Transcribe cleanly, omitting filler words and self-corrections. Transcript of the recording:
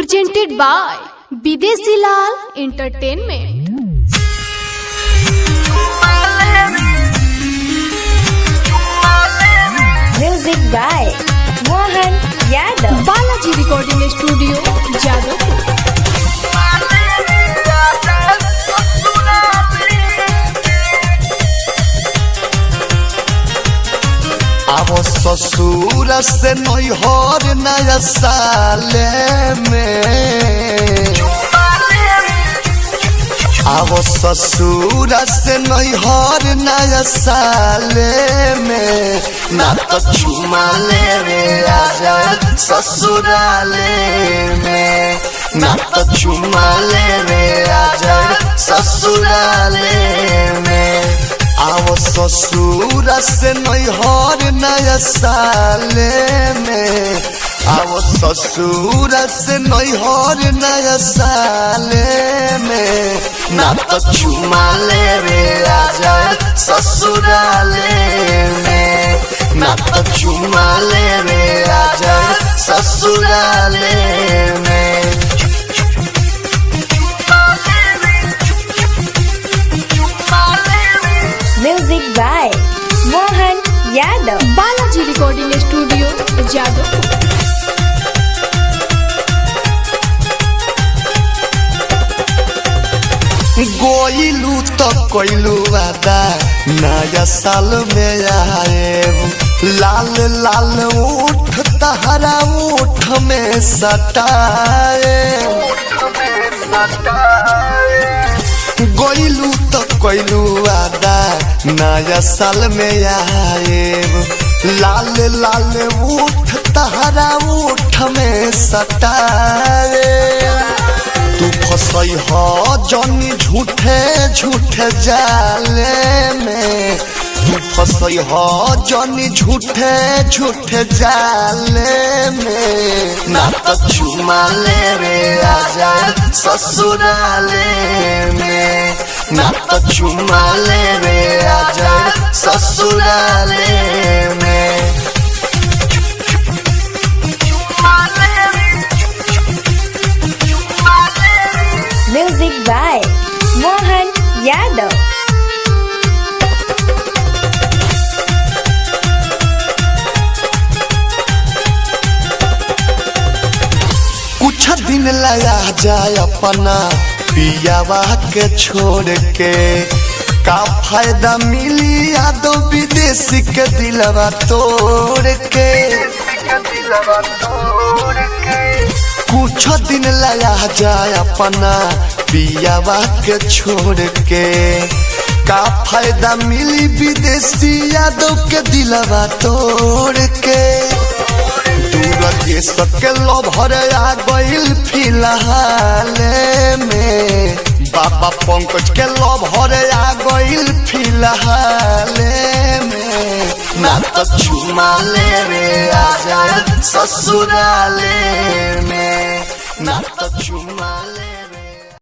presented by Bidesi Lal Entertainment. Music by Mohan Yadav. Balaji Recording Studio, Jadavpur. आवो ससुर से नैहर नया साले में, आवो ससुर से नैहर नया साले में, ना तो चुमा ले रे आजा ससुराले में, ना तो चुमा ले रे आजा ससुराले में। आवो ससुर से नैहर नया साले में, आवो ससुर से नैहर नया साले में, ना तो चुमा ले रे आजा ससुराले में, ना तो चुमा ले रे आजा ससुराले में। Music by Mohan Yadav. Balaji Recording Studio, Jadavpur. गोइलू तो कोइलू वादा नया साल में आए, लाल लाल ऊठ तहरा ऊठ में सटाए, गोइलू तो कोइलू वादा नया साल में आए, लाल लाल ऊठ तहरा ऊठ में सटाए। तू फसई हो जनी झूठे झूठे जाले में, तू फसई हो जनी झूठे झूठे जाले में, ना तो चुमा ले रे आजा ससुराले में, ना तो चुमा ले रे आजा ससुराले में। Music by Mohan Yadav. कुछ दिन लगा जाए अपना पियावा के छोड़ के, का फायदा मिली यादो विदेशी के दिलवा तोड़ के। कुछ दिन लगा जाए अपना पियावा के छोड़ के, का फायदा मिली विदेशी यादव के दिलवा तोड़ के। दूर के सके लभर आ गइल फिलहाल में, बाबा पंकज के लभर आ गइल फिलहाल में, ना तो चुमा ले रे आजा ससुराले में, ना तो चुमा ले।